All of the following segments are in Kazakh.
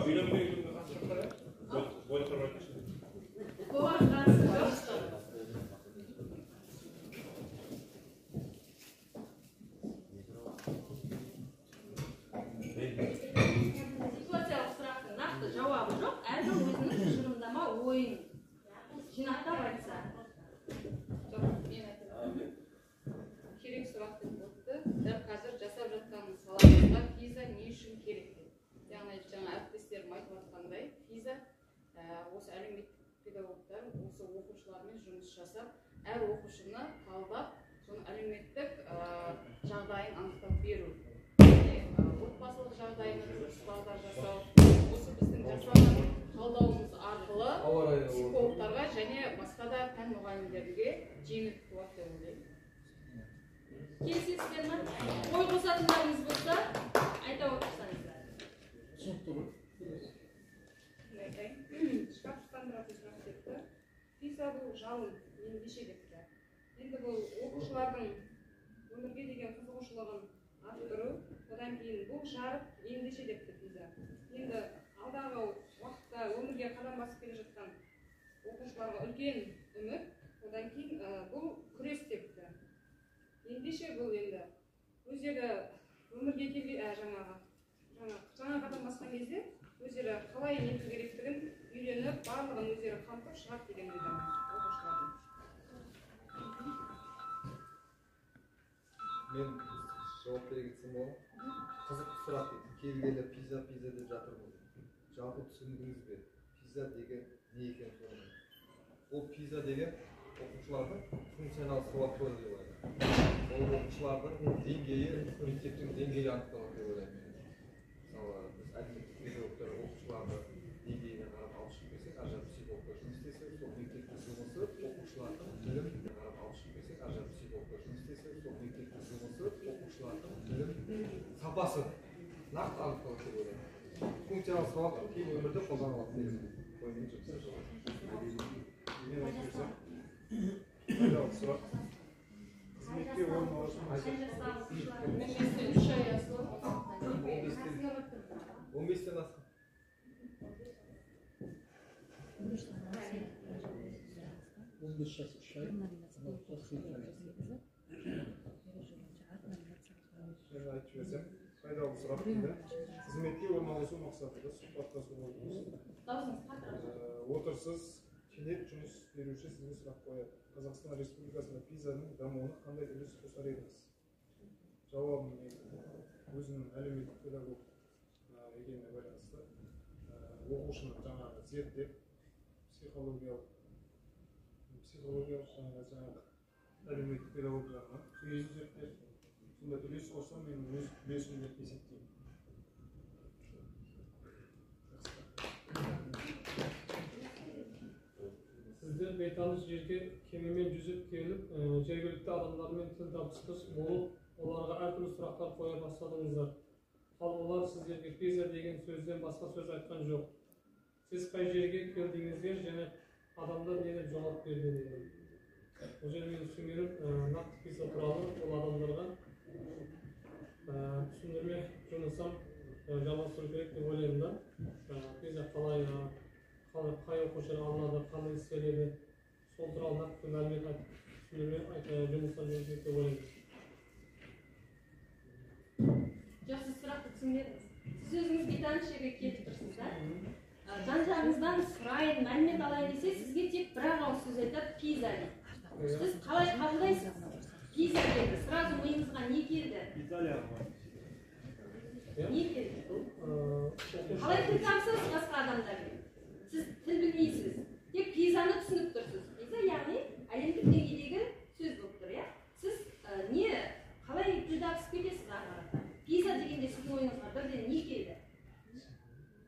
Ситуациялық сұрақтың нақты жауабы жоқ, әркім өзінің тұжырымдама ойын жинақтап айтса. Жоқ, мен айтамын. Керек сұрақ деп отты. Дәл қазір жасап жатқан саламызға виза не үшін керек деп. Яғни жаңа әріптестерім айтып жатқандай, виза осы әлеуметтік педагогтар осы оқушылармен жұмыс жасап, әр оқушыны талдап, соның әлеуметтік жағдайын анықтап беру. Отбасылық жағдайына дұрыс бағдар жасау, осы біздің жасалған талдауымыз арқылы психологтарға және басқа да пән мұғалімдерге жеңіл болады деп ойлаймын. Келісесіздер ме? Ой қосатындарыңыз болса, айта отырсаңыздар. Шкафтандыратын сұрақ депті. Виза бұл жалын, ендеше депті. Енді бұл оқушылардың өмірге деген қызығушылығын арттыру, одан кейін бұл жарық ендеше депті виза. Енді алдағы уақытта өмірге қадам басып келе жатқан оқушыларға үлкен үміт, одан кейін бұл күрес депті. Ендеше бұл енді өздері өмірге жаңа қадам басқан кезде өздері қалай нету керектігін үйреніп, барлығын өздері қамтып шығады деген ойдамын оқушылардың. Мен жауап бере кетсем болады. Қызықты сұрақ дейді. Келгелі пиза деп жатыр бұл. Жалпы түсіндіңіз бе? Пиза деген не екен соны? Ол пиза деген оқушылардың функционал сауаттылығы деп ойлаймын. Ол оқушылардың деңгейі, мектептің деңгейі анықталады деп ойлаймын. Мысалы, біз әлеуметтік педагогтар оқушыларды деңгейіне қарап алып шығып келсек, ар жақ психологтар жұмыс істесе, сол мектептің жұмысы оқушылардың біліміне қарап алып шығып келсек, ар жақ психологтар жұмыс істесе, сол мектептің жұмысы оқушылардың білім сапасы нақты анықталады деп ойлаймын. Функционал сауаттылық кейін өмірде қолданылады деген оймен жұмыс. Сұрақ. Қызметке орналасу 15-тен асқан. Пайдалы сұрақ дейді. Қызметке орналасу мақсатында сұхбаттасу отырсыз, кенет жұмыс беруші сізге сұрақ қояды. Қазақстан Республикасында визаның дамуына қандай үлес қосар едіңіз? Жауабым өзінің әлеуметтік педагог екеніне байланысты. Оқушыны жаңағы зерттеп, психологиялық әлеуметтік педагог жағынан қиын зерттеп, сонда үлес қоссам мен өз үлесім деп есептеймін. Сіздер бейтаныс жерге кемемен жүзіп келіп, жергілікті адамдармен тіл табысқыш болып, оларға әртүрлі сұрақтар қоя бастадыңыздар. Ал олар сіздерге виза деген сөзден басқа сөз айтқан жоқ. Сіз қай жерге келдіңіздер және адамдар не деп жауап берді дейді. Бұл жерде мен түсіндіріп, нақты виза туралы ол адамдарға түсіндірме жұмысам жалғастыру керек деп ойлаймын да. Виза қалай қай оқушыға алынады, қандай істеледі, сол туралы нақты мәлімет айтып, түсіндірме жұмыстар жүргізу керек деп ойлаймын. Жақсы сұрақты түсіндіңіз. Сіз өзіңіз бейтаныс жерге келіп тұрсыз да? Жан-жағыңыздан сұрайын, мәлімет алайын десе, сізге тек бір-ақ ауыз сөз айтады, пиза дейді. Сіз қалай қабылдайсыз? Пиза деді. Сразу ойыңызға не келді? Италияға. Не келді? Қалай тіл табысасыз басқа адамдармен? Сіз тіл білмейсіз. Тек пизаны түсініп тұрсыз. Пиза яғни әлемдік деңгейдегі сөз болып тұр, иә? Сіз қалай тіл табысып кетесіз ары қарата? Пиза дегенде сіздің ойыңызға бірден не келді?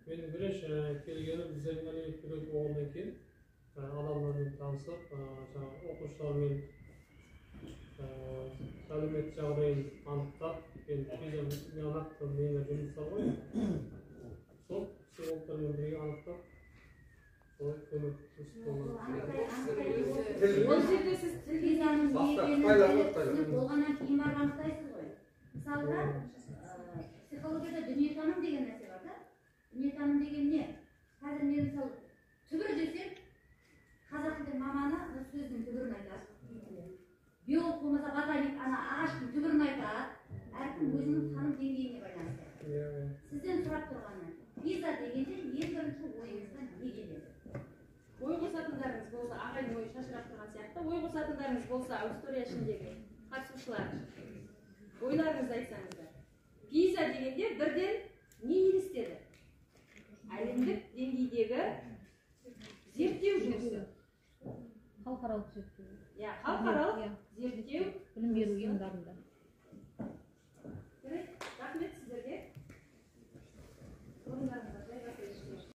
Мен бірінші келгенім біздің әлеуметтік педагог болғаннан кейін адамдармен танысып, оқушылармен әлеуметтік жағдайын анықтап, мен нақты мені жұмыстар ғой. Сол психологтармен бірге анықтап, солай көмектесіп болғаннан Ол жерде сіз тіл визаның не екенін түсініп болғаннан кейін барып анықтайсыз ғой. Мысалға, психологияда дүниетаным деген нәрсе бар да. Дүниетаным деген не? Қазір мен мысалы түбір десем, қазақ тілі маманы сөздің түбірін айтады. Биолог болмаса ботаник ана ағаштың түбірін айтады. Әркім өзінің таным деңгейіне байланысты. Сізден сұрап тұрғаны, пиза дегенде ең бірінші ойыңызға не келеді? Ой қосатындарыңыз болса, ағайын ой шашырап тұрған сияқты, ой қосатындарыңыз болса, аудитория ішіндегі қатысушылар, ойларыңызды айтсаңыздар. Пиза дегенде бірден не елестеді? Әлемдік деңгейдегі зерттеу жұмысы. Халықаралық зерттеу. Халықаралық зерттеу білім беру ұйымдарында.